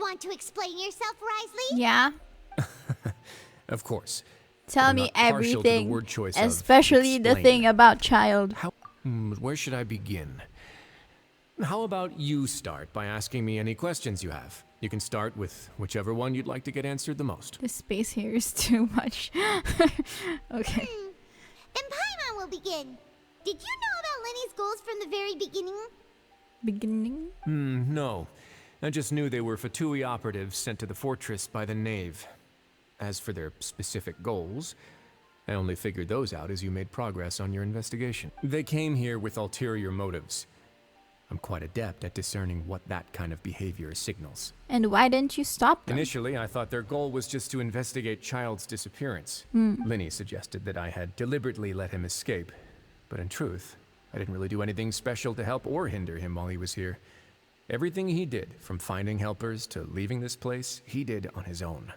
want to explain yourself, Wriothesley? Yeah. Of course. Tell I'm me not partial to the everything, word choice of especially the explain. thing about child. Where should I begin? How about you start by asking me any questions you have? You can start with whichever one you'd like to get answered the most. The space here is too much. Okay. Then Paimon will begin. Did you know about Lyney's goals from the very beginning? Beginning? No. I just knew they were Fatui operatives sent to the fortress by the Knave. As for their specific goals, I only figured those out as you made progress on your investigation. They came here with ulterior motives. I'm quite adept at discerning what that kind of behavior signals. And why didn't you stop them? Initially, I thought their goal was just to investigate Childe's disappearance. Lyney suggested that I had deliberately let him escape, but in truth, I didn't really do anything special to help or hinder him while he was here. Everything he did, from finding helpers to leaving this place, he did on his own.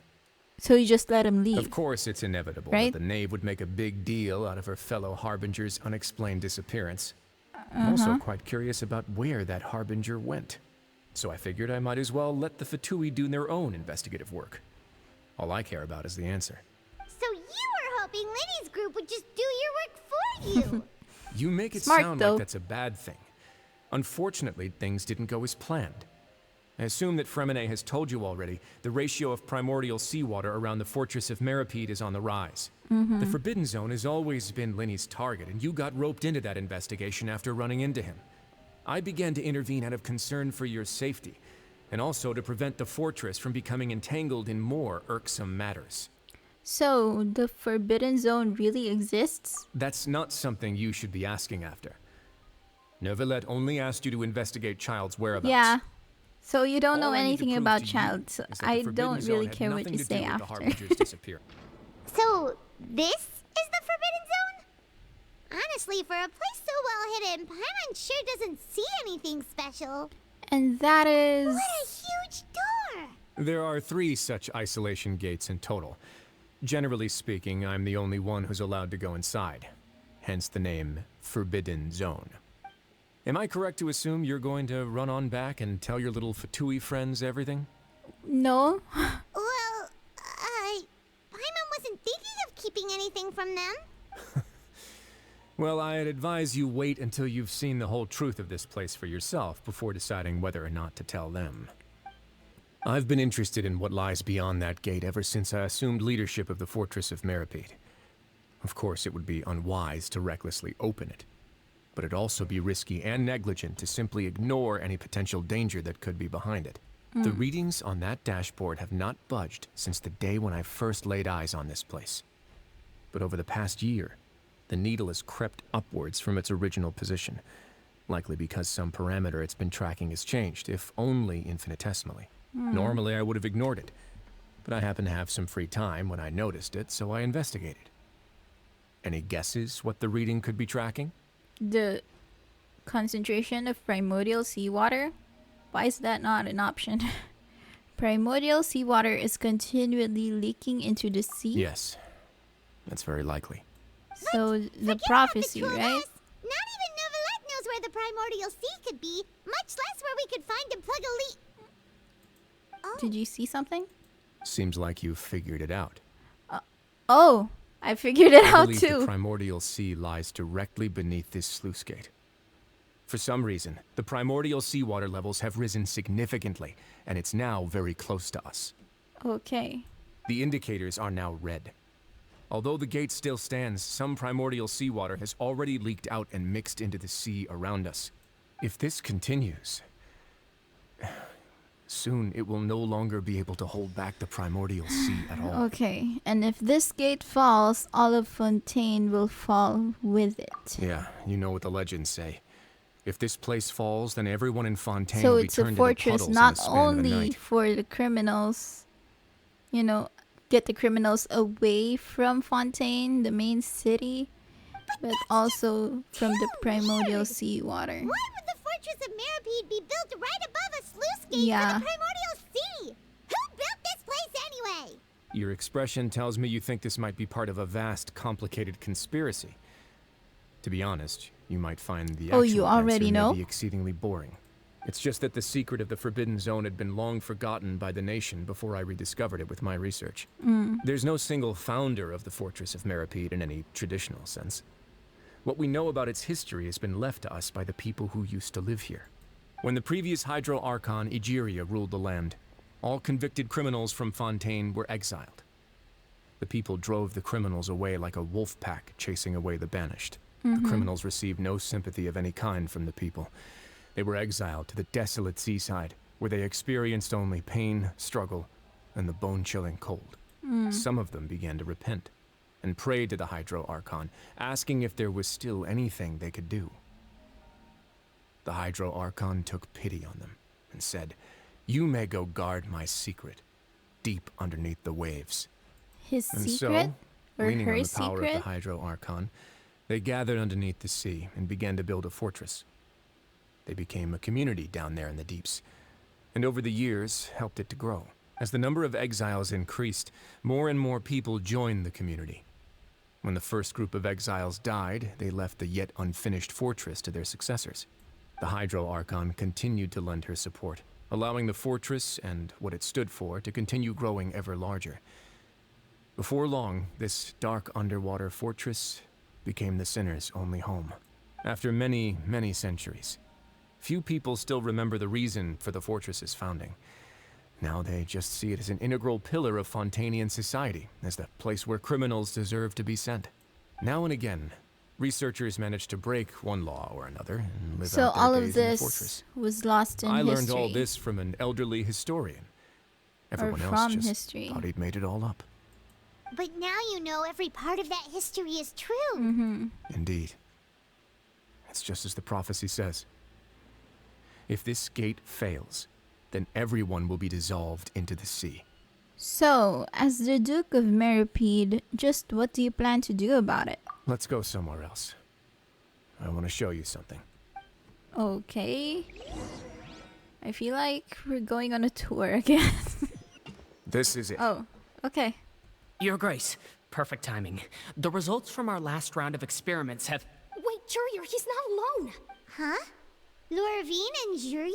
So you just let him leave? Of course, it's inevitable right? that the Knave would make a big deal out of her fellow Harbinger's unexplained disappearance. I'm also quite curious about where that Harbinger went. So I figured I might as well let the Fatui do their own investigative work. All I care about is the answer. So you were hoping Lyney's group would just do your work for you. You make it Smart, sound though. like that's a bad thing. Unfortunately, things didn't go as planned. I assume that Freminet has told you already, the ratio of primordial seawater around the Fortress of Meropide is on the rise. The Forbidden Zone has always been Lyney's target, and you got roped into that investigation after running into him. I began to intervene out of concern for your safety, and also to prevent the fortress from becoming entangled in more irksome matters. So, the Forbidden Zone really exists? That's not something you should be asking after. Neuvillette only asked you to investigate Childe's whereabouts. Yeah. So you don't know All I need to anything prove about to you child, so is that the I Forbidden don't Zone really had care what nothing you to say do with the after. Harbinger's disappearance. So this is the Forbidden Zone? Honestly, for a place so well hidden, Paimon sure doesn't see anything special. And that is... What a huge door! There are 3 such isolation gates in total. Generally speaking, I'm the only one who's allowed to go inside. Hence the name Forbidden Zone. Am I correct to assume you're going to run on back and tell your little Fatui friends everything? No? Well, Paimon wasn't thinking of keeping anything from them. Well, I'd advise you wait until you've seen the whole truth of this place for yourself before deciding whether or not to tell them. I've been interested in what lies beyond that gate ever since I assumed leadership of the Fortress of Meropide. Of course, it would be unwise to recklessly open it, but it'd also be risky and negligent to simply ignore any potential danger that could be behind it. The readings on that dashboard have not budged since the day when I first laid eyes on this place. But over the past year, the needle has crept upwards from its original position, likely because some parameter it's been tracking has changed, if only infinitesimally. Normally, I would have ignored it, but I happened to have some free time when I noticed it, so I investigated. Any guesses what the reading could be tracking? The concentration of primordial seawater? Why is that not an option? Primordial seawater is continually leaking into the sea? Yes, that's very likely. So, the Forget prophecy, about the 2 of right? us. Not even Neuvillette knows where the primordial sea could be, much less where we could find and plug a leak. Oh, Did you see something? Seems like you've figured it out. Oh, I figured it I out believe the too. primordial sea lies directly beneath this sluice gate. For some reason, the primordial seawater levels have risen significantly, and it's now very close to us. Okay. The indicators are now red. Although the gate still stands, some primordial seawater has already leaked out and mixed into the sea around us. If this continues, soon it will no longer be able to hold back the primordial sea at all. Okay. And if this gate falls, all of Fontaine will fall with it. Yeah, you know what the legends say. If this place falls, then everyone in Fontaine So will be it's a turned into fortress puddles in not the span of a only night. for the criminals, you know, get the criminals away from Fontaine, the main city, but also from the primordial seawater. why would the Fortress of Meropide be built right above a sluice gate Yeah. for the primordial sea? Who built this place anyway? Your expression tells me you think this might be part of a vast, complicated conspiracy. To be honest, you might find the Oh, actual you already answer may know? be exceedingly boring. It's just that the secret of the Forbidden Zone had been long forgotten by the nation before I rediscovered it with my research. There's no single founder of the Fortress of Meropide in any traditional sense. What we know about its history has been left to us by the people who used to live here. When the previous Hydro Archon, Egeria, ruled the land, all convicted criminals from Fontaine were exiled. The people drove the criminals away like a wolf pack chasing away the banished. The criminals received no sympathy of any kind from the people. They were exiled to the desolate seaside, where they experienced only pain, struggle, and the bone-chilling cold. Some of them began to repent, and prayed to the Hydro Archon, asking if there was still anything they could do. The Hydro Archon took pity on them, and said, "You may go guard my secret, deep underneath the waves." His And secret? so, Or leaning her on the power of secret? the Hydro Archon, they gathered underneath the sea and began to build a fortress. They became a community down there in the deeps, and over the years helped it to grow. As the number of exiles increased, more and more people joined the community. When the first group of exiles died, they left the yet unfinished fortress to their successors. The Hydro Archon continued to lend her support, allowing the fortress and what it stood for to continue growing ever larger. Before long, this dark underwater fortress became the sinner's only home. After many, many centuries, few people still remember the reason for the fortress's founding. Now they just see it as an integral pillar of Fontainian society, as the place where criminals deserve to be sent. Now and again, researchers manage to break one law or another and live So out their all days of in the this fortress. was lost in I history. learned all this from an elderly historian. Everyone else from just history. thought he'd made it all up. But now you know every part of that history is true. Indeed. It's just as the prophecy says. If this gate fails, then everyone will be dissolved into the sea. So, as the Duke of Meropide, just what do you plan to do about it? Let's go somewhere else. I want to show you something. Okay. I feel like we're going on a tour again. This is it. Oh, okay. Your Grace, perfect timing. The results from our last round of experiments have... Wait, Jurier, he's not alone. Huh? Lorvine and Jurier?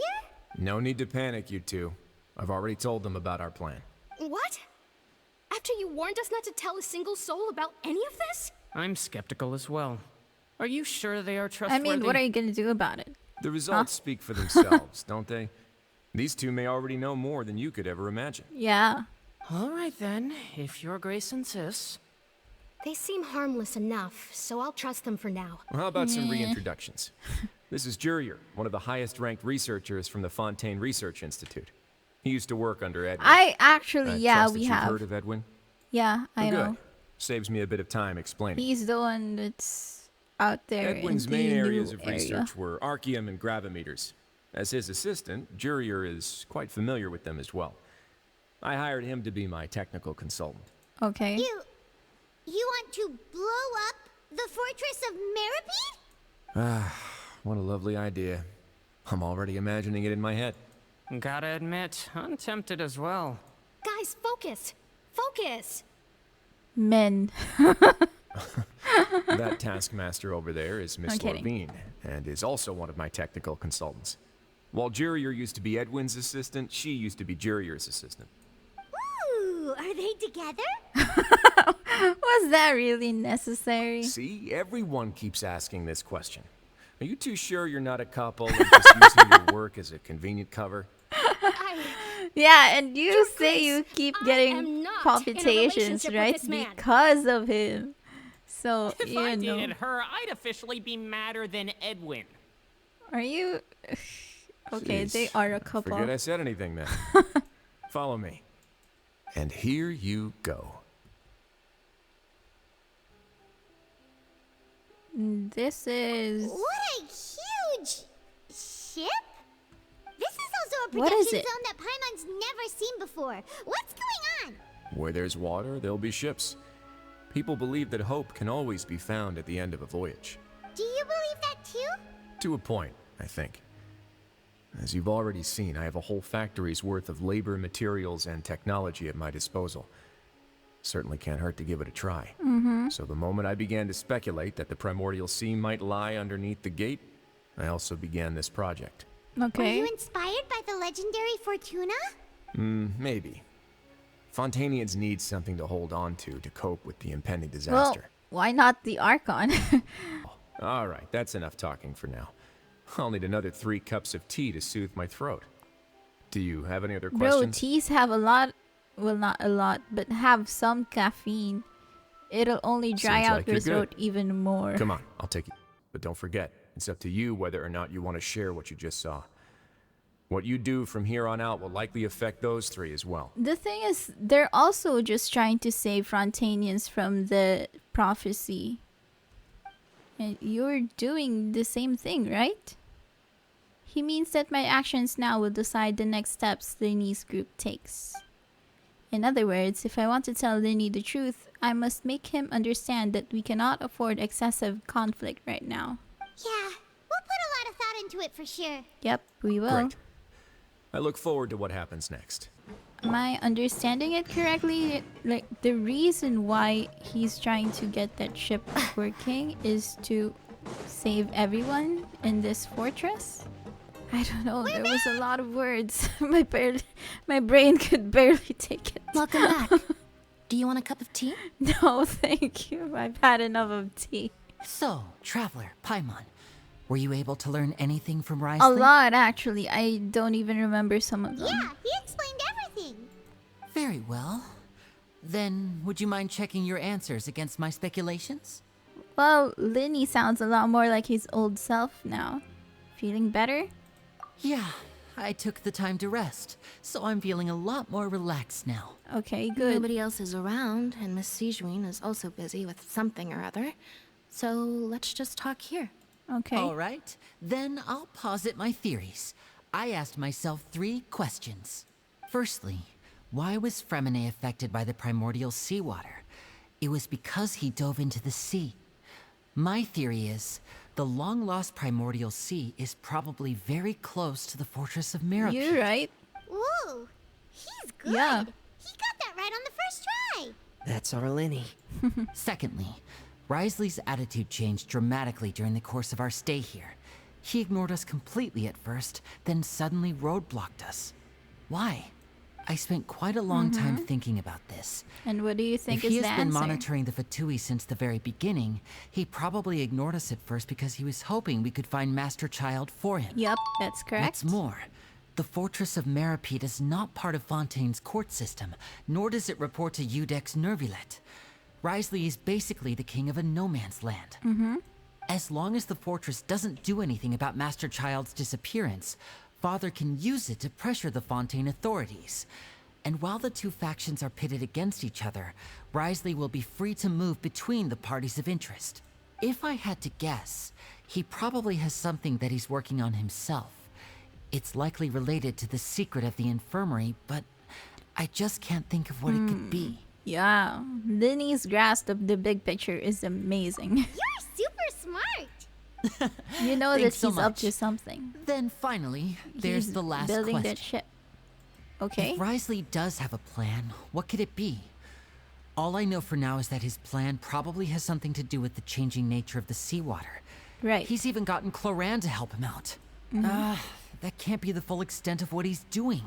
No need to panic, you two. I've already told them about our plan. What? After you warned us not to tell a single soul about any of this? I'm skeptical as well. Are you sure they are I trustworthy? mean, what are you gonna do about it? The results speak for themselves, don't they? These two may already know more than you could ever imagine. Yeah. All right then, if Your Grace insists. They seem harmless enough, so I'll trust them for now. Well, how about some reintroductions? This is Jurier, one of the highest-ranked researchers from the Fontaine Research Institute. He used to work under Edwin. I actually, yeah, trust that we you've have. heard of Edwin? Yeah, I Oh, know. good. Saves me a bit of time explaining. He's the one that's out there Edwin's in main the areas new of area. research were archeum and gravimeters. As his assistant, Jurier is quite familiar with them as well. I hired him to be my technical consultant. Okay. You want to blow up the Fortress of Meropide? What a lovely idea. I'm already imagining it in my head. Gotta admit, I'm tempted as well. Guys, focus! Focus! Men. That taskmaster over there is Miss I'm kidding. Lorvine, and is also one of my technical consultants. While Jurier used to be Edwin's assistant, she used to be Jurier's assistant. Ooh, are they together? Was that really necessary? See, everyone keeps asking this question. Are you too sure you're not a couple and just using your work as a convenient cover? Yeah, and you Your say Grace, you keep I getting am not in a palpitations, relationship with right? this man. Because of him. So, If you I know. dated her, I'd officially be madder than Edwin. Are you... Okay, Jeez, they are a couple. Forget I said anything then. Follow me. And here you go. This is... What a huge ship! This is also a What is production it? zone that Paimon's never seen before. What's going on? Where there's water, there'll be ships. People believe that hope can always be found at the end of a voyage. Do you believe that too? To a point, I think. As you've already seen, I have a whole factory's worth of labor, materials, and technology at my disposal. Certainly can't hurt to give it a try. So the moment I began to speculate that the primordial sea might lie underneath the gate, I also began this project. Were Okay. you inspired by the legendary Fortuna? Maybe. Fontainians need something to hold on to cope with the impending Well, disaster. why not the archon? All right, that's enough talking for now. I'll need another 3 cups of tea to soothe my throat. Do you have any other Bro, questions? teas have a lot, well, not a lot, but have some caffeine. It'll only dry Seems out like your you're throat good. even more. Come on, I'll take it. But don't forget, it's up to you whether or not you want to share what you just saw. What you do from here on out will likely affect those 3 as well. The thing is, they're also just trying to save Frontanians from the prophecy. And you're doing the same thing, right? He means that my actions now will decide the next steps Lyney's group takes. In other words, if I want to tell Lyney the truth, I must make him understand that we cannot afford excessive conflict right now. Yeah, we'll put a lot of thought into it for sure. Yep, we will. Great. I look forward to what happens next. Am I understanding it correctly? Like, the reason why he's trying to get that ship working is to save everyone in this fortress? I don't know. There was a lot of words. My brain could barely take it. Welcome back. Do you want a cup of tea? No, thank you. I've had enough of tea. So, Traveler, Paimon, were you able to learn anything from A Wriothesley? lot, actually. I don't even remember some of them. Yeah, he explained everything. Very well. Then, would you mind checking your answers against my speculations? Well, Lyney sounds a lot more like his old self now. Feeling better? Yeah, I took the time to rest, so I'm feeling a lot more relaxed now. Okay, good. Nobody else is around, and Miss Sijuin is also busy with something or other. So let's just talk here. Okay. All right, then I'll posit my theories. I asked myself 3 questions. Firstly, why was Freminet affected by the primordial seawater? It was because he dove into the sea. My theory is, the long-lost primordial sea is probably very close to the Fortress of Meropide. You're right. Ooh, he's good. Yeah. He got that right on the first try. That's our Lyney. Secondly, Wriothesley's attitude changed dramatically during the course of our stay here. He ignored us completely at first, then suddenly roadblocked us. Why? I spent quite a long time thinking about this. And what do you think If he is the has been answer? monitoring the Fatui since the very beginning, he probably ignored us at first because he was hoping we could find Master Child for him. Yep, that's correct. What's more, the Fortress of Meropide is not part of Fontaine's court system, nor does it report to Udek's neuvillette. Wriothesley is basically the king of a no-man's land. As long as the fortress doesn't do anything about Master Child's disappearance, Father can use it to pressure the Fontaine authorities. And while the 2 factions are pitted against each other, Wriothesley will be free to move between the parties of interest. If I had to guess, he probably has something that he's working on himself. It's likely related to the secret of the infirmary, but I just can't think of what it could be. Yeah, Lyney's grasp of the big picture is amazing. You're super smart. You know that Thanks he's so up much. to something. Then finally, there's He's the last building question. that ship. Okay. If Wriothesley does have a plan, what could it be? All I know for now is that his plan probably has something to do with the changing nature of the seawater. Right. He's even gotten Clorinde to help him out. That can't be the full extent of what he's doing.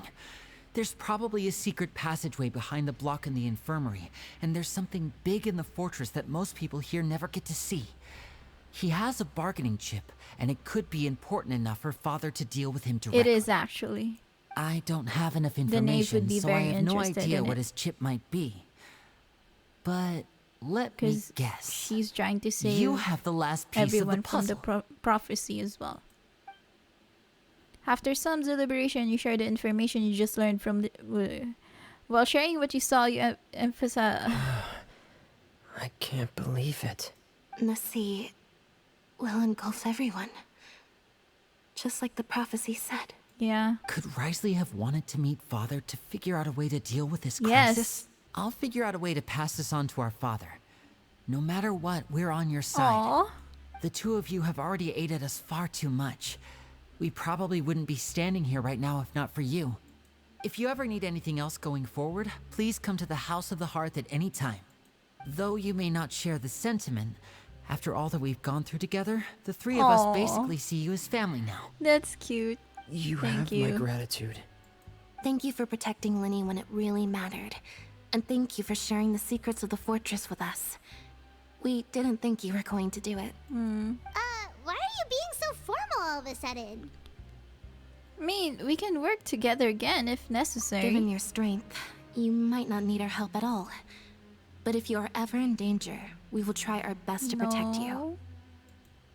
There's probably a secret passageway behind the block in the infirmary, and there's something big in the fortress that most people here never get to see. He has a bargaining chip, and it could be important enough for Father to deal with him directly. It is actually. I don't have enough Knave would information, be so I very have no interested idea in what it. his chip might be. But let me Because guess. she's trying to save You have the last piece everyone of the from the puzzle. prophecy as well. After some deliberation, you share the information you just learned from the... while sharing what you saw, you emphasize... I can't believe it. The sea will engulf everyone. Just like the prophecy said. Yeah. Could Wriothesley have wanted to meet Father to figure out a way to deal with this Yes. crisis? I'll figure out a way to pass this on to our father. No matter what, we're on your side. Aww. The 2 of you have already aided us far too much. We probably wouldn't be standing here right now if not for you. If you ever need anything else going forward, please come to the House of the Hearth at any time. Though you may not share the sentiment, after all that we've gone through together, the 3 of Aw. us basically see you as family now. That's cute. You Thank have you. my gratitude. Thank you for protecting Lyney when it really mattered. And thank you for sharing the secrets of the fortress with us. We didn't think you were going to do it. Why are you being so formal all of a sudden? I mean, we can work together again if necessary. Given your strength, you might not need our help at all. But if you are ever in danger, we will try our best to protect you. No.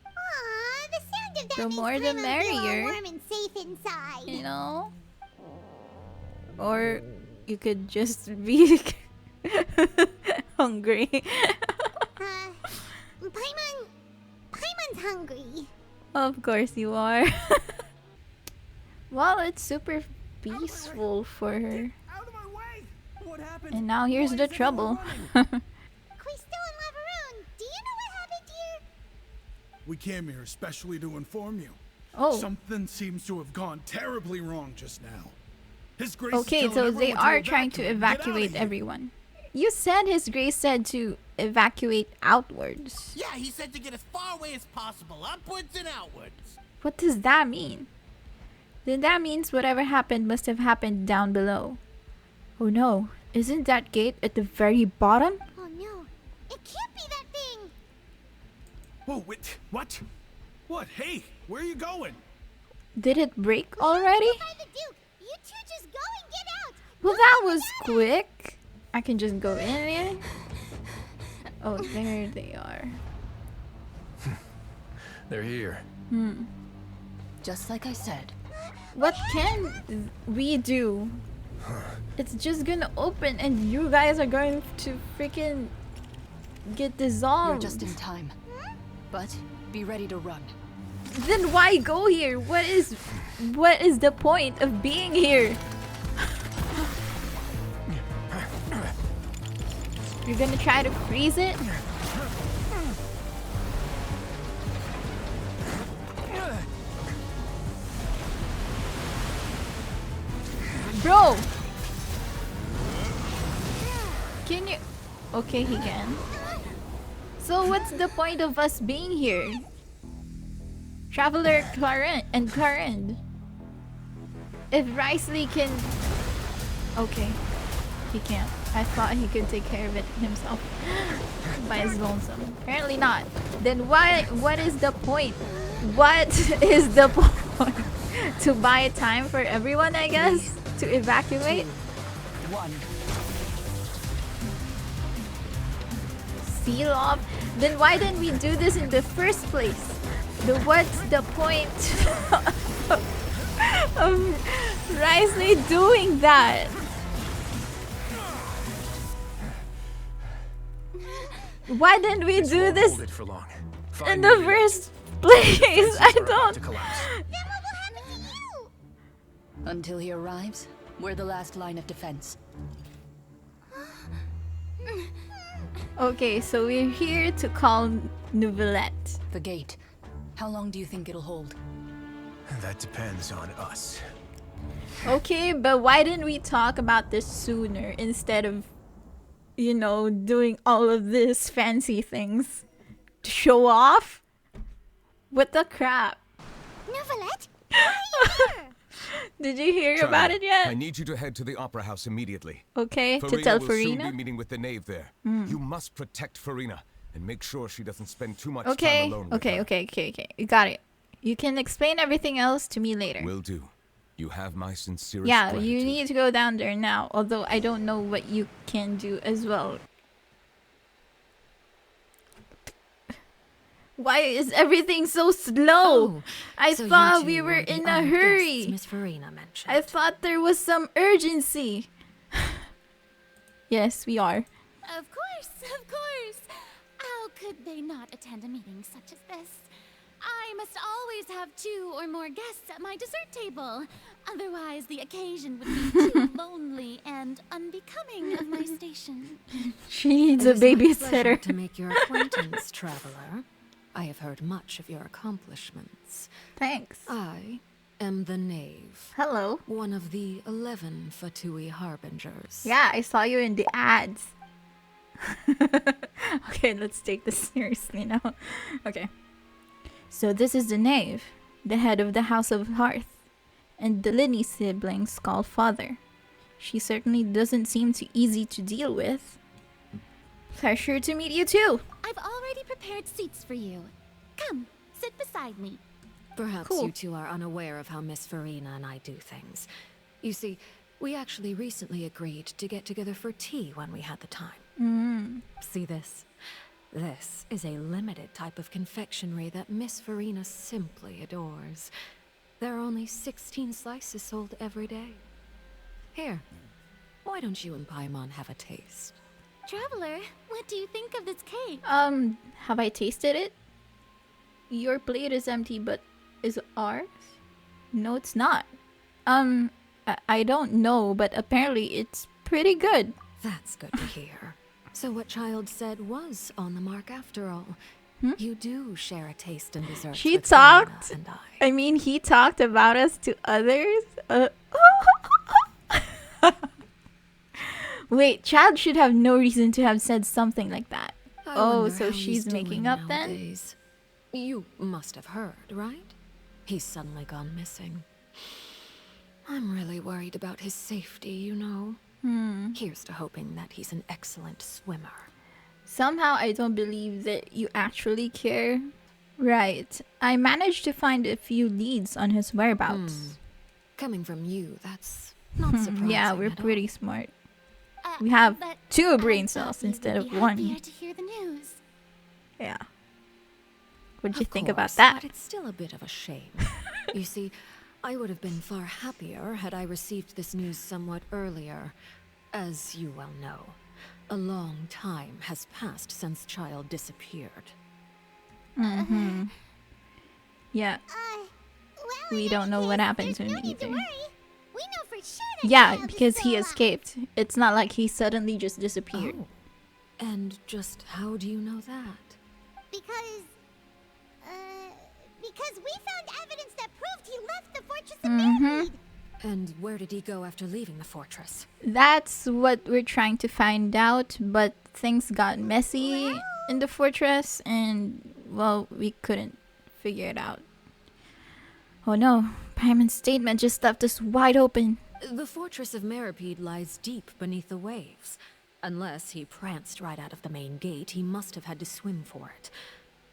Aww, the sound of that The makes more the Paimon feel all merrier. warm and safe inside. You know? Or you could just be hungry. Paimon's hungry. Of course you are. Well, it's super peaceful for her. Out of my way! What happened? And now here's Why the is everyone trouble. running? Quisto and Lavaroon, do you know what happened here? We came here especially to inform you. Oh, Something seems to have gone terribly wrong just now. His Grace is okay, telling so they everyone are trying to Get outta evacuate here. everyone. You said His Grace said to evacuate outwards. Yeah, he said to get as far away as possible, upwards and outwards. What does that mean? Then that means whatever happened must have happened down below. Oh no, isn't that gate at the very bottom? Oh no, it can't be that thing. Whoa, wait, what? What? Hey, where are you going? Did it break already? By the Duke, you two just go and get out. Well, that was quick. I can just go in there. Oh, there they are. They're here. Just like I said. What can we do? It's just gonna open and you guys are going to freaking get dissolved. You're just in time. But be ready to run. Then why go here? What is the point of being here? You're gonna try to freeze it? Bro! Can you... Okay, he can. So what's the point of us being here? Traveler Clorinde. If Wriothesley can... Okay. He can't. I thought he could take care of it himself. By his lonesome. Apparently not. Then what is the point? What is the point? To buy time for everyone, I guess? To evacuate? 1. Seal off? Then why didn't we do this in the first place? What's the point of Wriothesley doing that? Why didn't we do this Hold it for long. in the first place? I don't... To collapse. Then what will happen to you? Until he arrives, we're the last line of defense. Okay, so we're here to call neuvillette. The gate. How long do you think it'll hold? That depends on us. Okay, but why didn't we talk about this sooner instead of, you know, doing all of this fancy things to show off? What the crap? Neuvillette, why are you here? Did you hear about it yet? I need you to head to the opera house immediately. Okay, to Furina tell will soon be Furina. meeting with the knave there. You must protect Furina and make sure she doesn't spend too much Okay, time alone with okay, her. okay. You got it. You can explain everything else to me later. Will do. You have my sincerest Yeah, gratitude. you need to go down there now, although I don't know what you can do as well. Why is everything so slow? I So you thought two we were the in a honored hurry. guests Miss Furina mentioned. I thought there was some urgency. Yes, we are. Of course, of course. How could they not attend a meeting such as this? I must always have 2 or more guests at my dessert table. Otherwise, the occasion would be too lonely and unbecoming of my station. She needs It a is my pleasure babysitter. to make your acquaintance, traveler. I have heard much of your accomplishments. Thanks. I am the Knave, Hello. one of the 11 Fatui Harbingers. Yeah, I saw you in the ads. Okay, let's take this seriously now. Okay. So this is the Knave, the head of the House of Hearth. and the lyney siblings call father. She certainly doesn't seem too easy to deal with. Pleasure to meet you too. I've already prepared seats for you. Come, sit beside me. Perhaps Cool. you two are unaware of how Miss Furina and I do things. You see, we actually recently agreed to get together for tea when we had the time. See this? This is a limited type of confectionery that Miss Furina simply adores. There are only 16 slices sold every day. Here, why don't you and Paimon have a taste? Traveler, what do you think of this cake? Have I tasted it? Your plate is empty, but is ours? No, it's not. I don't know, but apparently it's pretty good. That's good to hear. So what Childe said was on the mark after all. You do share a taste in desserts She with talked. Furina and I. I mean, he talked about us to others. Wait, Childe should have no reason to have said something like that. I Oh, wonder so how she's he's making doing up then? nowadays. You must have heard, right? He's suddenly gone missing. I'm really worried about his safety, you know. Here's to hoping that he's an excellent swimmer. Somehow I don't believe that you actually care. Right. I managed to find a few leads on his whereabouts. Coming from you, that's not surprising. Yeah, we're at all. pretty smart. We have But 2 brain I cells thought you instead would of be 1. happier to hear the news. Yeah. What'd you Of think about course, that? But it's still a bit of a shame. You see, I would have been far happier had I received this news somewhat earlier. As you well know, a long time has passed since Childe disappeared. Yeah. Well, We in don't any know what case, happened to there's him no need to either. worry. We know for sure that Yeah, Childe is because still he alive. escaped. It's not like he suddenly just disappeared. Oh. And just how do you know that? Because we found evidence that proved he left the Fortress of Meropide. And where did he go after leaving the fortress? That's what we're trying to find out, but things got messy in the fortress and, well, we couldn't figure it out. Oh no, Paimon's statement just left us wide open. The Fortress of Meropide lies deep beneath the waves. Unless he pranced right out of the main gate, he must have had to swim for it.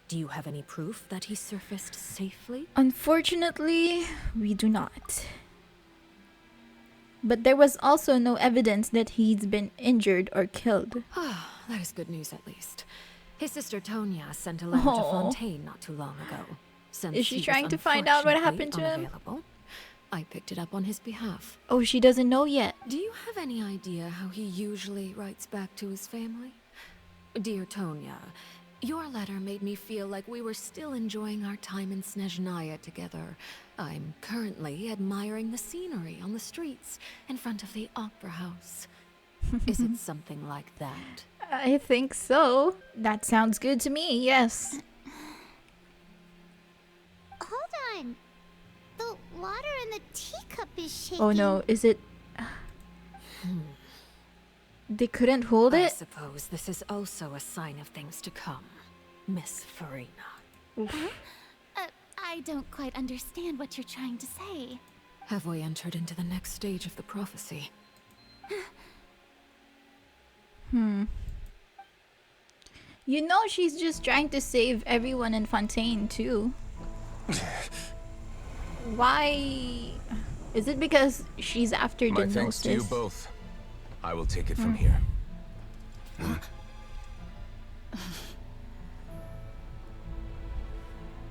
Do you have any proof that he surfaced safely? Unfortunately, we do not. But there was also no evidence that he's been injured or killed. That is good news at least. His sister Tonya sent a letter to Aw. Fontaine not too long ago. Since Is she he was trying to find out what unfortunately happened to him? unavailable, I picked it up on his behalf. Oh, she doesn't know yet. Do you have any idea how he usually writes back to his family? Dear Tonya, your letter made me feel like we were still enjoying our time in Snezhnaya together. I'm currently admiring the scenery on the streets in front of the opera house. Is it something like that? I think so. That sounds good to me, yes. Hold on. The water in the teacup is shaking. Oh no, is it... They couldn't hold I it? suppose this is also a sign of things to come, Miss Furina. I don't quite understand what you're trying to say. Have we entered into the next stage of the prophecy? You know she's just trying to save everyone in Fontaine too. Why? Is it because she's after the My thanks to you gnosis? both. I will take it from here.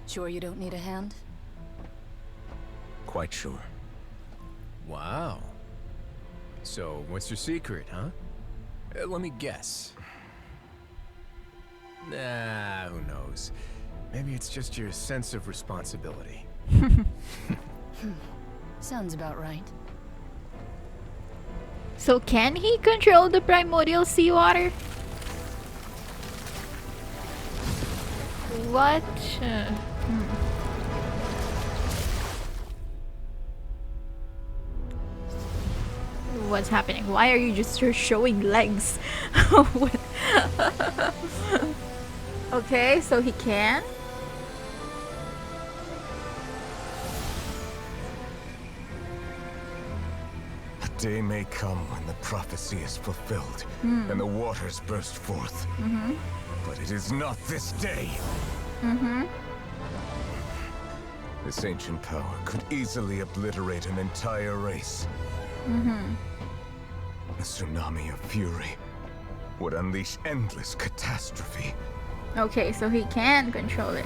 Sure you don't need a hand? Quite sure. Wow. So, what's your secret, huh? Let me guess. Nah, who knows? Maybe it's just your sense of responsibility. Sounds about right. So can he control the primordial seawater? What? What's happening? Why are you just showing legs? What? Okay, so he can? day may come when the prophecy is fulfilled and the waters burst forth. But it is not this day. This ancient power could easily obliterate an entire race. A tsunami of fury would unleash endless catastrophe. Okay, so he can control it.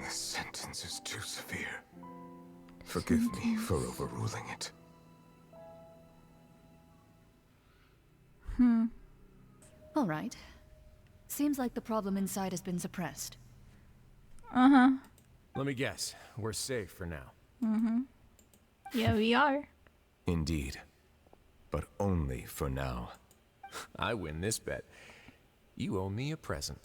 This sentence is too severe. Forgive me for overruling it. All right. Seems like the problem inside has been suppressed. Let me guess. We're safe for now. Yeah, we are. Indeed. But only for now. I win this bet. You owe me a present.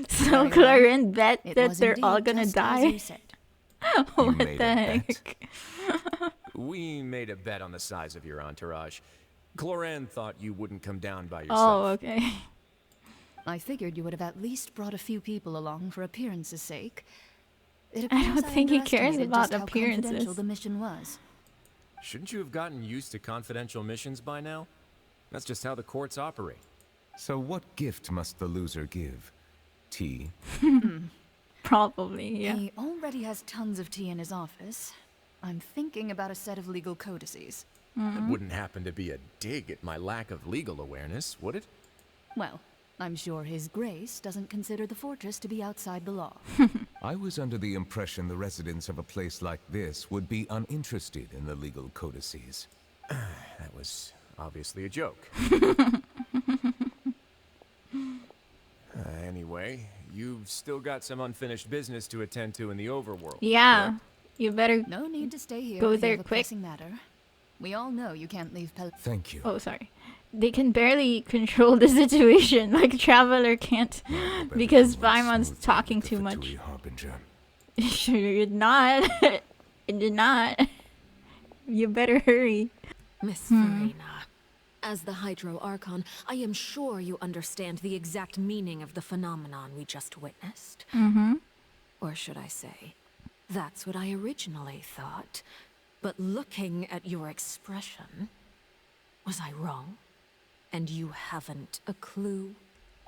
So Clorinde bet It that was they're indeed all gonna just as die. you said. What made the a bet. heck? We made a bet on the size of your entourage. Clorinde thought you wouldn't come down by Oh, yourself. okay. I figured you would have at least brought a few people along for appearance's sake. It I appears don't think he cares underestimated about just how appearances. confidential the mission was. Shouldn't you have gotten used to confidential missions by now? That's just how the courts operate. So what gift must the loser give? Tea? Probably, yeah. He already has tons of tea in his office. I'm thinking about a set of legal codices. It wouldn't happen to be a dig at my lack of legal awareness, would it? Well, I'm sure His Grace doesn't consider the fortress to be outside the law. I was under the impression the residents of a place like this would be uninterested in the legal codices. That was obviously a joke. Anyway, you've still got some unfinished business to attend to in the overworld. Yeah. correct? You better. No need to stay here Go if you there have a quick. pressing matter. We all know you can't leave Thank you. Oh, sorry. They can barely control the situation. Like Traveler can't, because Paimon's talking too much. You're not. You're not. You better hurry. Miss Furina, as the Hydro Archon, I am sure you understand the exact meaning of the phenomenon we just witnessed. Or should I say, that's what I originally thought. But looking at your expression, was I wrong? And you haven't a clue?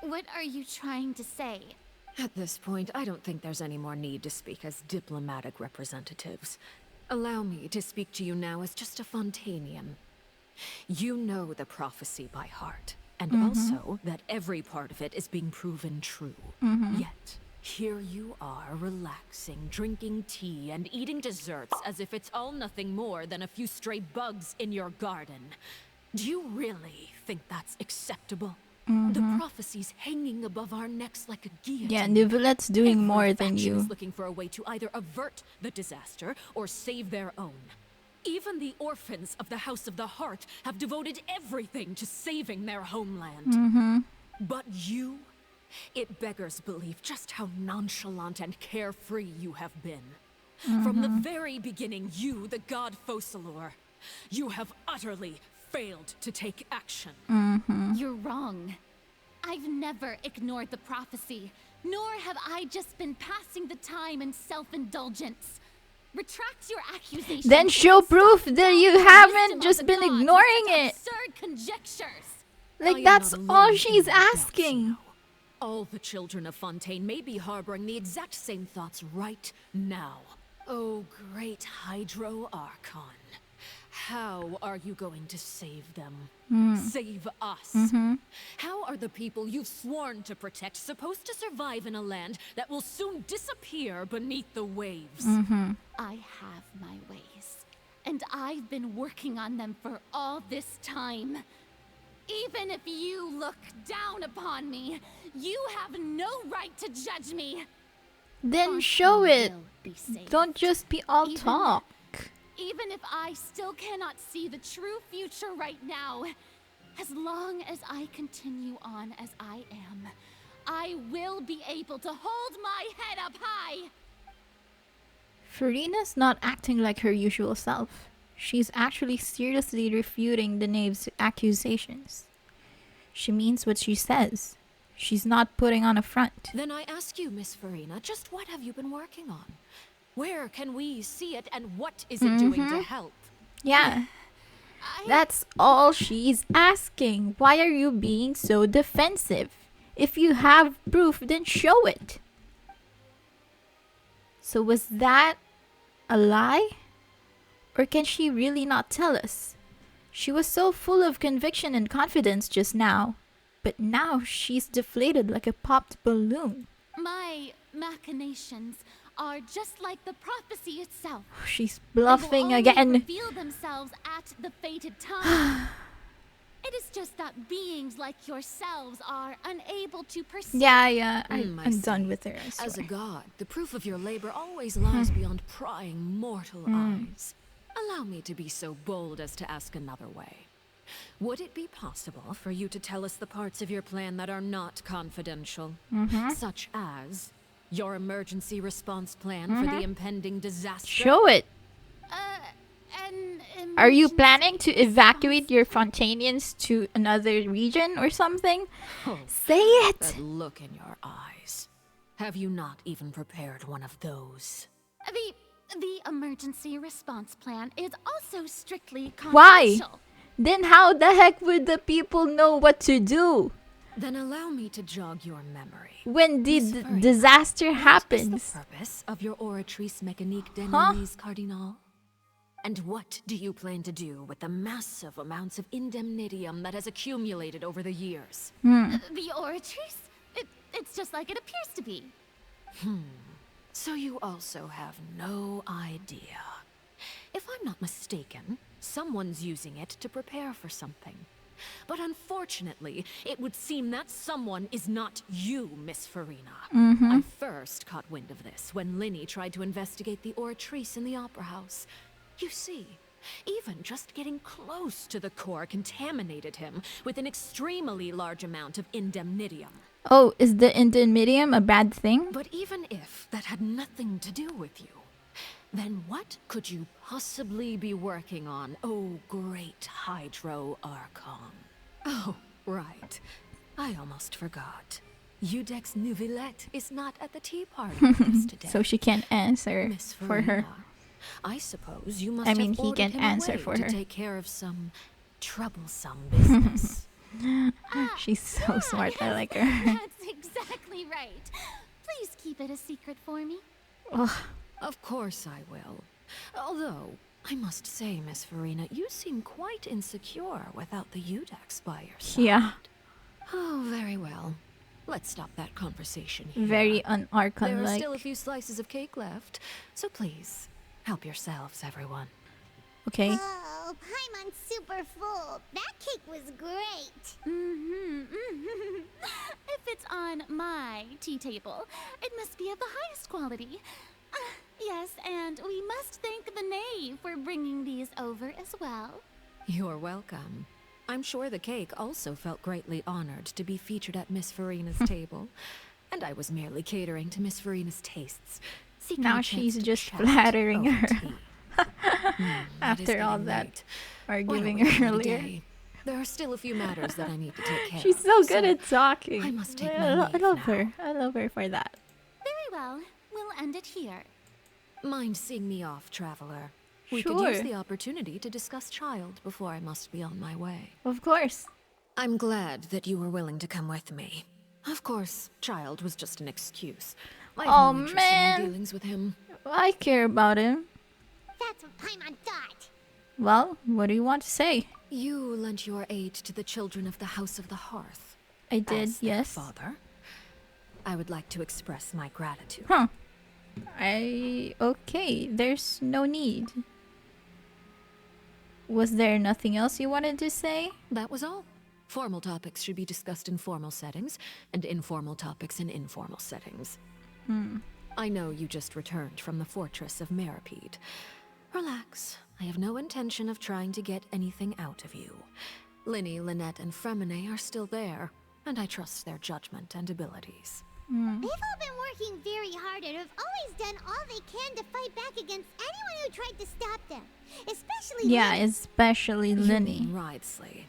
What are you trying to say? At this point, I don't think there's any more need to speak as diplomatic representatives. Allow me to speak to you now as just a Fontainian. You know the prophecy by heart, and also that every part of it is being proven true. Yet, here you are relaxing, drinking tea, and eating desserts as if it's all nothing more than a few stray bugs in your garden. Do you really think that's acceptable? The prophecy's hanging above our necks like a guillotine. Yeah, Neuvillette's doing Every more than faction is you. looking for a way to either avert the disaster or save their own. Even the orphans of the House of the Heart have devoted everything to saving their homeland. But you, it beggars belief just how nonchalant and carefree you have been. From the very beginning, you, the god Focalor, you have utterly failed to take action. You're wrong. I've never ignored the prophecy, nor have I just been passing the time in self-indulgence. Retract your accusations. Then show proof that you haven't just been ignoring it. Absurd conjectures. I Like, am that's not all alone she's in my doubts, asking. you know. All the children of Fontaine may be harboring the exact same thoughts right now. Oh, great Hydro Archon. How are you going to save them? Save us? How are the people you've sworn to protect supposed to survive in a land that will soon disappear beneath the waves? I have my ways, and I've been working on them for all this time. Even if you look down upon me, you have no right to judge me. Then show Fontaine it. will be saved. Don't just be all Even- talk. Even if I still cannot see the true future right now, as long as I continue on as I am, I will be able to hold my head up high. Furina's not acting like her usual self. She's actually seriously refuting the knave's accusations. She means what she says. She's not putting on a front. Then I ask you, Miss Furina, just what have you been working on? Where can we see it, and what is it doing to help? Yeah. That's all she's asking. Why are you being so defensive? If you have proof, then show it. So was that a lie? Or can she really not tell us? She was so full of conviction and confidence just now. But now she's deflated like a popped balloon. My machinations are just like the prophecy itself. She's bluffing they will only again. reveal themselves at the fated time. It is just that beings like yourselves are unable to perceive. Yeah, I I'm see. done with her. I As a swear. god, the proof of your labor always lies beyond prying mortal eyes. Allow me to be so bold as to ask another way. Would it be possible for you to tell us the parts of your plan that are not confidential? Such as your emergency response plan for the impending disaster? Show it. An Are you emergency planning to evacuate your Fontainians to another region or something? Oh, Say it. that look in your eyes. Have you not even prepared one of those? The emergency response plan is also strictly Why? confidential. Then how the heck would the people know what to do Then allow me to jog your memory. when the Miss Furina, disaster What is happens? the purpose of your oratrice mécanique Huh? d'ennemis, Cardinal? And what do you plan to do with the massive amounts of indemnitium that has accumulated over the years? The oratrice? It's just like it appears to be. So you also have no idea. If I'm not mistaken, someone's using it to prepare for something. But unfortunately, it would seem that someone is not you, Miss Furina. I first caught wind of this when Lyney tried to investigate the oratrice in the opera house. You see, even just getting close to the core contaminated him with an extremely large amount of indemnitium. Oh, is the intermedium a bad thing? But even if that had nothing to do with you, then what could you possibly be working on, oh great Hydro Archon? Oh, right. I almost forgot. Udex's neuvillette is not at the tea party with us today. So she can't answer Miss for her. Furina, I suppose you must I mean, have he ordered can him answer away for to her. take care of some troublesome business. She's so smart. I like her. That's exactly right. Please keep it a secret for me. Ugh. Of course I will. Although, I must say, Miss Furina, you seem quite insecure without the Udex by your side. Yeah. Oh, very well. Let's stop that conversation here. Very There are un-Archon-like. still a few slices of cake left, so please, help yourselves, everyone. Okay. Oh, Paimon's super full. That cake was great. If it's on my tea table, it must be of the highest quality. Yes, and we must thank the knave for bringing these over as well. You're welcome. I'm sure the cake also felt greatly honored to be featured at Miss Furina's table, and I was merely catering to Miss Furina's tastes. seeking Now a chance she's to just chat flattering over her. tea. It After is all getting that late. arguing Why don't we call it a earlier. day? There are still a few matters that I need to take care She's of. so good at talking. I must take I my leave love now. her. I love her for that. Very well, we'll end it here. Mind seeing me off, traveler? We could Sure. use the opportunity to discuss Childe before I must be on my way. Of course. I'm glad that you were willing to come with me. Of course, Childe was just an excuse. I have Oh, no interest man. in my dealings with him. I care about him. That's what Paimon thought. Well, what do you want to say? You lent your aid to the children of the House of the Hearth. I did, As their yes. father, I would like to express my gratitude. Huh. Okay, there's no need. Was there nothing else you wanted to say? That was all. Formal topics should be discussed in formal settings, and informal topics in informal settings. I know you just returned from the Fortress of Meropide. Relax. I have no intention of trying to get anything out of you. Lyney, Lynette, and Freminet are still there, and I trust their judgment and abilities. They've all been working very hard and have always done all they can to fight back against anyone who tried to stop them. Especially Yeah, Lyney. especially You Lyney. mean Wriothesley.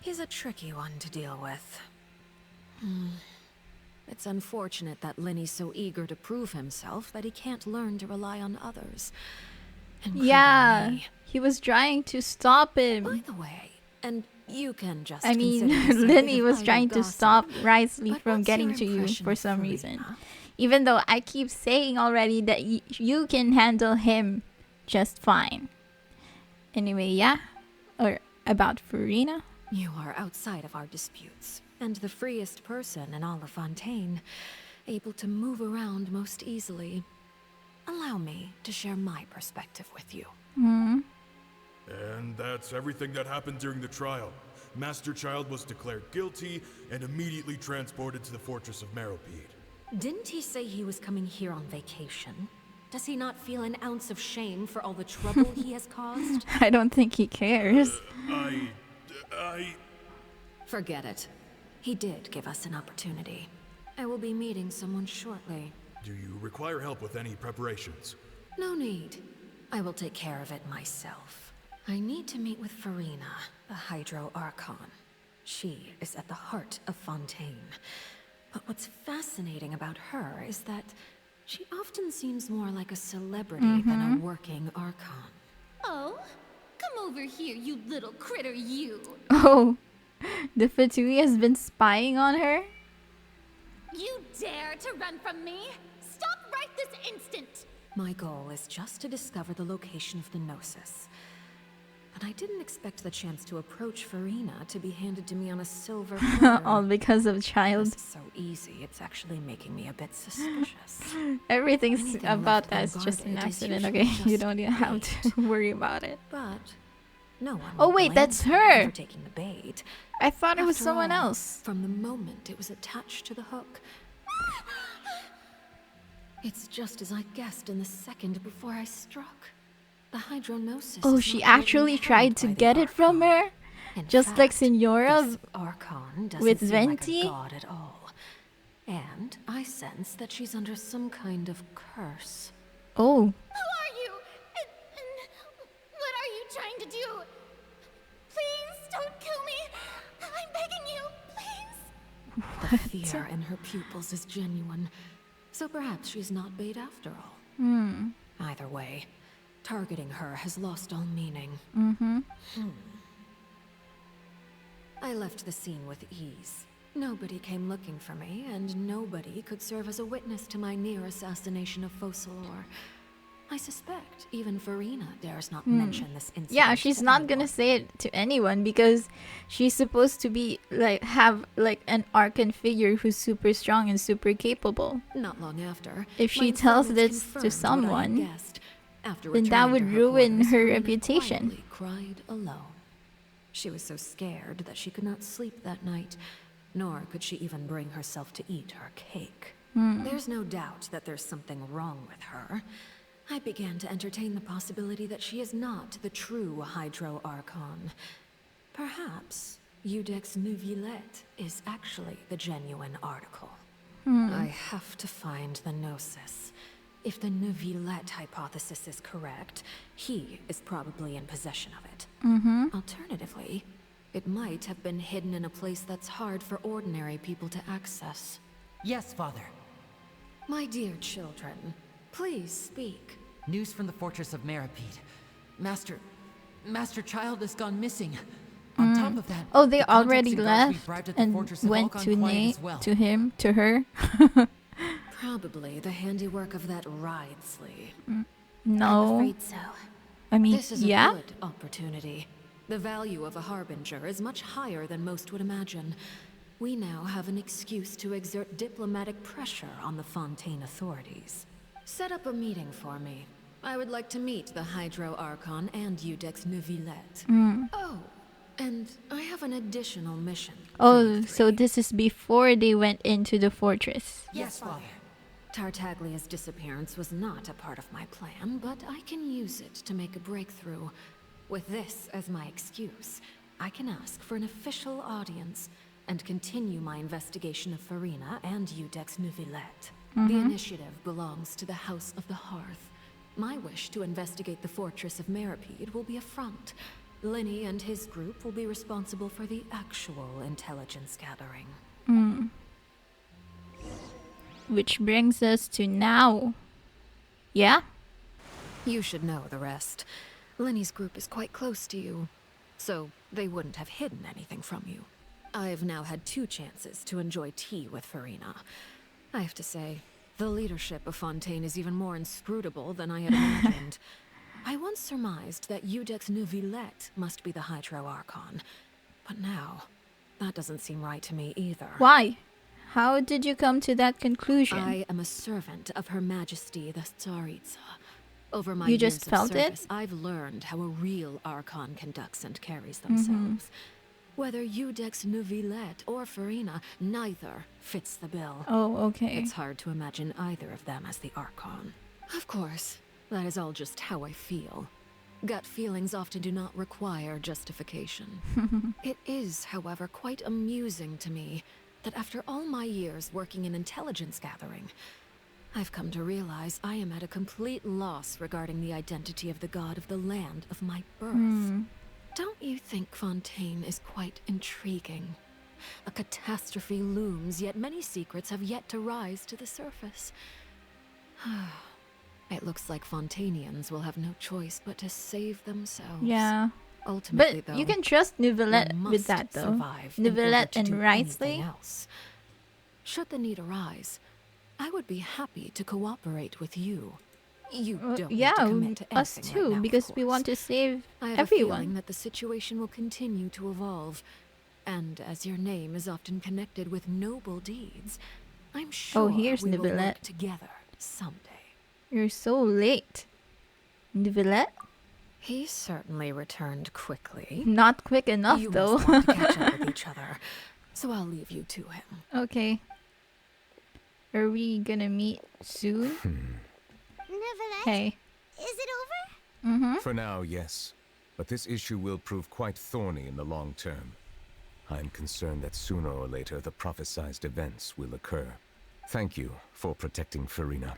He's a tricky one to deal with. It's unfortunate that Lyney's so eager to prove himself that he can't learn to rely on others. Including me. He was trying to stop him. By the way, and you can just I mean, consider this a bit Lyney of was idle trying to gossip, stop Wriothesley but from what's getting your to you impression for of some Furina? reason. Even though I keep saying already that you can handle him just fine. Anyway, yeah. Or about Furina. You are outside of our disputes, and the freest person in all of Fontaine, able to move around most easily. Allow me to share my perspective with you. And that's everything that happened during the trial. Master Childe was declared guilty and immediately transported to the Fortress of Meropide. Didn't he say he was coming here on vacation? Does he not feel an ounce of shame for all the trouble he has caused? I don't think he cares. Forget it. He did give us an opportunity. I will be meeting someone shortly. Do you require help with any preparations? No need. I will take care of it myself. I need to meet with Furina, the Hydro Archon. She is at the heart of Fontaine. But what's fascinating about her is that she often seems more like a celebrity than a working Archon. Oh, come over here, you little critter, you. Oh, the Fatui has been spying on her? You dare to run from me? Stop right this instant! My goal is just to discover the location of the Gnosis. But I didn't expect the chance to approach Furina to be handed to me on a silver platter. All because of Childe. This is so easy, it's actually making me a bit suspicious. Everything's Anything about left that is just an unguarded is accident, usually okay? You just don't even have to worry about it. But no one Oh will wait, blame that's someone her! for taking the bait. I thought it was After someone all, else. From the moment it was attached to the hook. It's just as I guessed in the second before I struck. The hydronosis. Oh, is she not actually held tried to by the get it from Archon. her? In Just like fact, Senora this Archon doesn't with seem Venti? like a god at all. And I sense that she's under some kind of curse. Oh. Who are you? And what are you trying to do? Please don't kill me. I'm begging you, please. The fear in her pupils is genuine. So perhaps she's not bait after all. Either way, targeting her has lost all meaning. I left the scene with ease. Nobody came looking for me, and nobody could serve as a witness to my near assassination of Focalor. I suspect even Furina dares not mention this incident. Yeah, she's to not gonna anyone. say it to anyone because she's supposed to be have an archon figure who's super strong and super capable. Not long after, If my she tells informants this to confirmed what I had someone, guessed. After then that returning would to her ruin quarters, her Furina reputation. quietly cried alone. She was so scared that she could not sleep that night, nor could she even bring herself to eat her cake. There's no doubt that there's something wrong with her. I began to entertain the possibility that she is not the true Hydro Archon. Perhaps Iudex Neuvillette is actually the genuine article. I have to find the Gnosis. If the Neuvillette hypothesis is correct, he is probably in possession of it. Alternatively, it might have been hidden in a place that's hard for ordinary people to access. Yes, Father. My dear children, please speak. News from the Fortress of Meropide. Master Childe has gone missing. On top of that, Oh, they the contacts already and guards we left bribed at the and Fortress have all went gone to quiet as well. to her. Probably the handiwork of that Wriothesley. I'm No, afraid so. I mean, This is a yeah. good opportunity. The value of a harbinger is much higher than most would imagine. We now have an excuse to exert diplomatic pressure on the Fontaine authorities. Set up a meeting for me. I would like to meet the Hydro Archon and Iudex Neuvillette. Oh, and I have an additional mission. for Oh, you so three. this is before they went into the fortress. Yes, Father. Tartaglia's disappearance was not a part of my plan, but I can use it to make a breakthrough. With this as my excuse, I can ask for an official audience and continue my investigation of Furina and Iudex Neuvillette. The initiative belongs to the House of the Hearth. My wish to investigate the Fortress of Meropide will be a front. Lyney and his group will be responsible for the actual intelligence gathering. Which brings us to now. Yeah? You should know the rest. Lyney's group is quite close to you, so they wouldn't have hidden anything from you. I've now had 2 chances to enjoy tea with Furina. I have to say, the leadership of Fontaine is even more inscrutable than I had imagined. I once surmised that Iudex neuvillette must be the Hydro Archon, but now, that doesn't seem right to me either. Why? How did you come to that conclusion? I am a servant of Her Majesty the Tsaritsa. Over my You years just of felt service, it? I've learned how a real Archon conducts and carries themselves. Whether Iudex neuvillette or Furina, neither fits the bill. Oh, okay. It's hard to imagine either of them as the Archon. Of course, that is all just how I feel. Gut feelings often do not require justification. It is, however, quite amusing to me that after all my years working in intelligence gathering, I've come to realize I am at a complete loss regarding the identity of the god of the land of my birth. Don't you think Fontaine is quite intriguing? A catastrophe looms, yet many secrets have yet to rise to the surface. It looks like Fontainians will have no choice but to save themselves. Yeah. Ultimately, But though, you can trust neuvillette one with must that, though. survive in order Neuvillette to and do Wriothesley. anything else. Should the need arise, I would be happy to cooperate with you. You don't need Yeah, to commit to us anything too, right now, because of we want to course. save I have a feeling everyone. that the situation will continue to evolve, and as your name is often connected with noble deeds, I'm sure here's we will work Neuvillette. together someday. You're so late. Neuvillette? He certainly returned quickly. Not quick enough, You though. must want to catch up with each other, so I'll leave you to him. Okay. Are we gonna meet soon? Neuvillette, Hey. is it over? For now, yes. But this issue will prove quite thorny in the long term. I'm concerned that sooner or later the prophesized events will occur. Thank you for protecting Furina.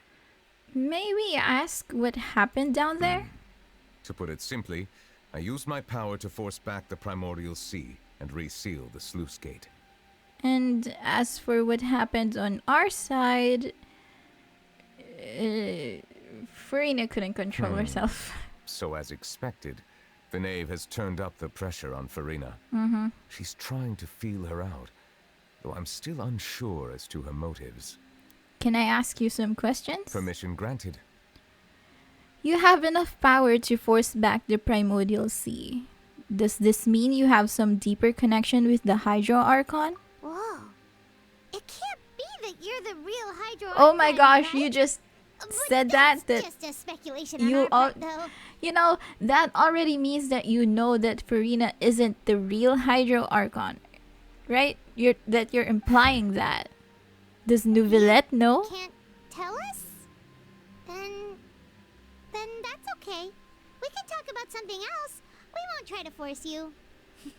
May we ask what happened down there? To put it simply, I used my power to force back the primordial sea and reseal the sluice gate. And as for what happened on our side, Furina couldn't control herself. So as expected, the knave has turned up the pressure on Furina. She's trying to feel her out, though I'm still unsure as to her motives. Can I ask you some questions? Permission granted. You have enough power to force back the primordial sea. Does this mean you have some deeper connection with the Hydro Archon? Whoa. It can't be that you're the real Hydro Oh my Archon, gosh, right? you just But said that's that just a speculation on you our all, part, though. you know, that already means that you know that Furina isn't the real Hydro Archon, right? You're implying that. Does Neuvillette know? Can't tell us? Then that's okay. We can talk about something else. We won't try to force you.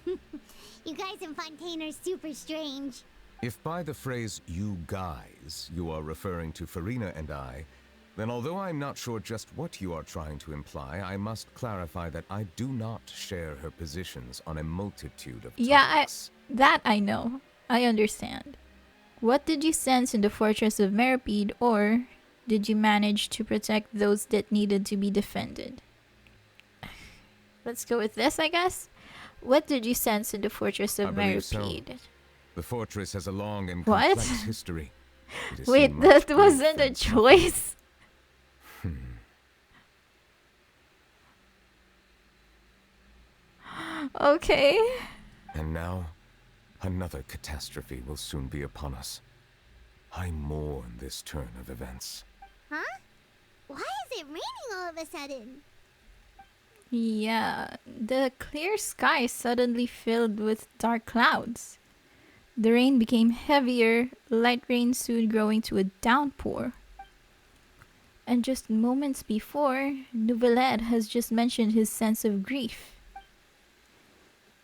You guys in Fontaine are super strange. If by the phrase "you guys" you are referring to Furina and I, then although I'm not sure just what you are trying to imply, I must clarify that I do not share her positions on a multitude of topics. That I know. I understand. What did you sense in the Fortress of Meropide, or did you manage to protect those that needed to be defended? Let's go with this, I guess. What did you sense in the Fortress of I believe so. Meropide? The fortress has a long and What? complex history. It has Wait, seen much that wasn't grief a and choice. Okay. And now, another catastrophe will soon be upon us. I mourn this turn of events. Huh? Why is it raining all of a sudden? Yeah, the clear sky suddenly filled with dark clouds. The rain became heavier, light rain soon growing to a downpour. And just moments before, Neuvillette has just mentioned his sense of grief.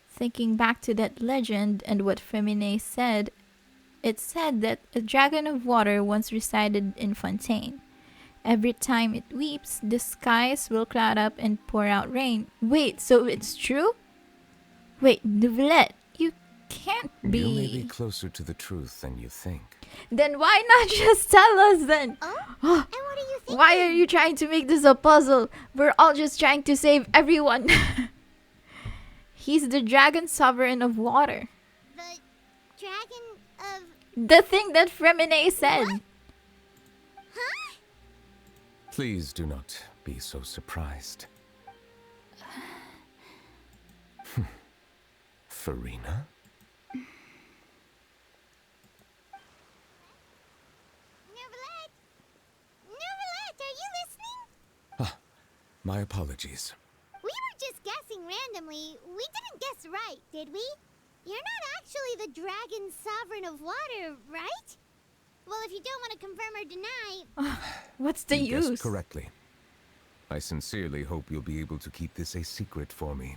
Thinking back to that legend and what Freminet said, it said that a dragon of water once resided in Fontaine. Every time it weeps, the skies will cloud up and pour out rain. Wait, so it's true? Wait, neuvillette, you can't be. You may be closer to the truth than you think. Then why not just tell us then? Oh? And what are you thinking? Why are you trying to make this a puzzle? We're all just trying to save everyone. He's the dragon sovereign of water. The dragon of... The thing that Freminet said. What? Huh? Please do not be so surprised. Furina? Neuvillette, are you listening? Ah, my apologies. We were just guessing randomly. We didn't guess right, did we? You're not actually the dragon sovereign of water, right? Well, if you don't want to confirm or deny... What's the You use? guessed correctly. I sincerely hope you'll be able to keep this a secret for me.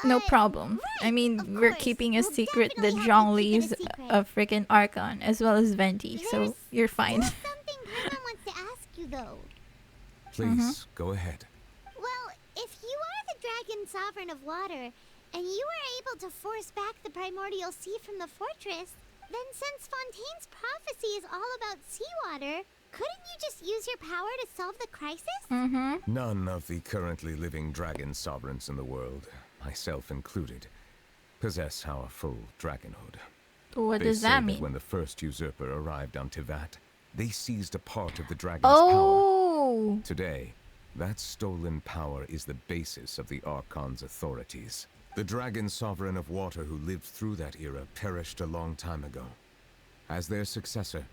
No problem. Right, I mean, of we're course. keeping a We'll secret that definitely Zhong have to keep it Li's a secret. a freaking archon, as well as Venti, so There's you're fine. There's something Paimon wants to ask you, though. Please, go ahead. Well, if you are the dragon sovereign of water, and you were able to force back the primordial sea from the fortress, then since Fontaine's prophecy is all about seawater, couldn't you just use your power to solve the crisis? None of the currently living dragon sovereigns in the world, myself included, possess our full dragonhood. What They does say that mean? when the first usurper arrived on Tivat, they seized a part of the dragon's power. Oh! Today, that stolen power is the basis of the Archon's authorities. The dragon sovereign of water who lived through that era perished a long time ago. As their successor,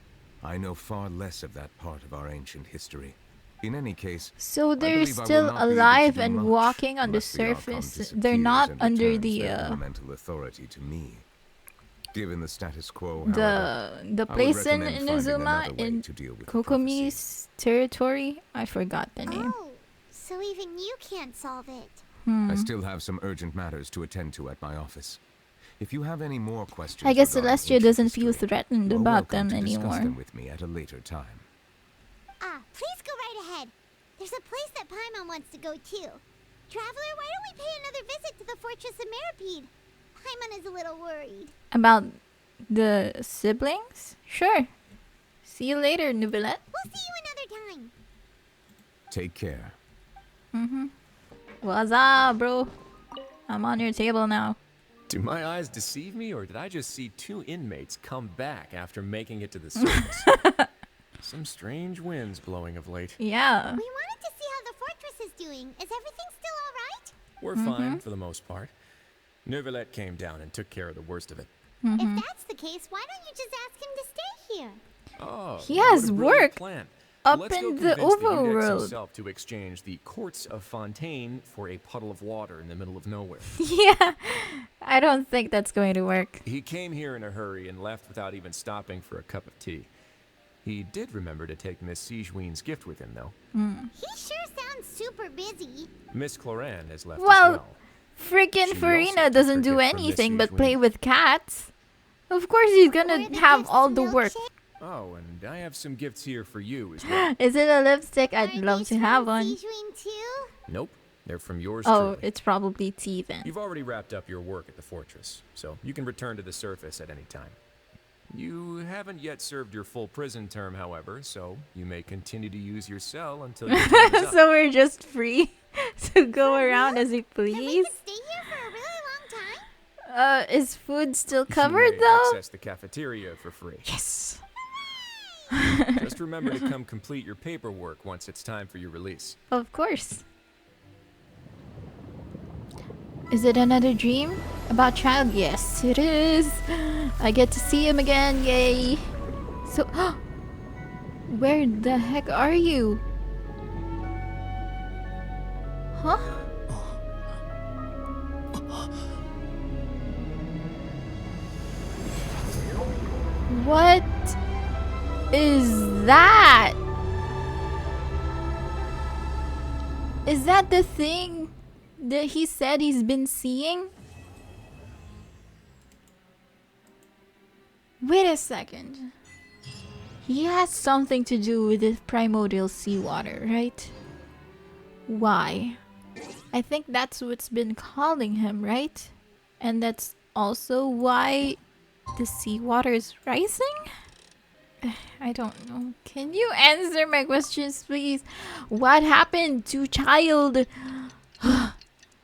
I know far less of that part of our ancient history. In any case, So I they're believe I will still not be able to alive do and much walking on the unless Archon surface. They're disappears not and under returns the their elemental authority to me. Given the status quo, the however, I would place in recommend finding Inazuma another way in to deal with the Kokomi's territory. I forgot the name. Oh, so even you can't solve it. I still have some urgent matters to attend to at my office. If you have any more questions, I guess regarding Celestia ancient doesn't feel history, threatened you're about welcome them to discuss anymore. them with me at a later time. Please go right ahead. There's a place that Paimon wants to go too. Traveler, why don't we pay another visit to the Fortress of Meropide? Paimon is a little worried. About the siblings? Sure. See you later, neuvillette. We'll see you another time. Take care. What's up, bro? I'm on your table now. Do my eyes deceive me, or did I just see two inmates come back after making it to the surface? Some strange winds blowing of late. Yeah. We wanted to see how the fortress is doing. Is everything still all right? We're fine for the most part. Neuvillette came down and took care of the worst of it. If that's the case, why don't you just ask him to stay here? Oh, He what has a brilliant work plan. up Let's go in the convince Iudex overworld. himself to exchange the courts of Fontaine for a puddle of water in the middle of nowhere. Yeah. I don't think that's going to work. He came here in a hurry and left without even stopping for a cup of tea. He did remember to take Miss Sigewinne's gift with him, though. He sure sounds super busy. Miss Clorinde has left as Well, well. freaking She also Furina took doesn't her do gift from Miss anything but play Sigewinne. with cats. Of course he's Or gonna the have gifts all of the work. milkshake. Oh, and I have some gifts here for you as well. Is it a lipstick? I'd Are love these to have from one. Sigewinne too? Nope, they're from yours Oh, truly. it's probably tea then. You've already wrapped up your work at the fortress, so you can return to the surface at any time. You haven't yet served your full prison term, however, so you may continue to use your cell until your term is up. So we're just free to go around as we Then we please. could stay here for a really long time? Is food still You covered may though? access the cafeteria for free. Yes. Just remember to come complete your paperwork once it's time for your release. Of course. Is it another dream about child? Yes, it is. I get to see him again. Yay. So, where the heck are you? Huh? What is that? Is that the thing that he said he's been seeing? Wait a second. He has something to do with the primordial seawater, right? Why? I think that's what's been calling him, right? And that's also why the seawater is rising? I don't know. Can you answer my questions, please? What happened to Childe?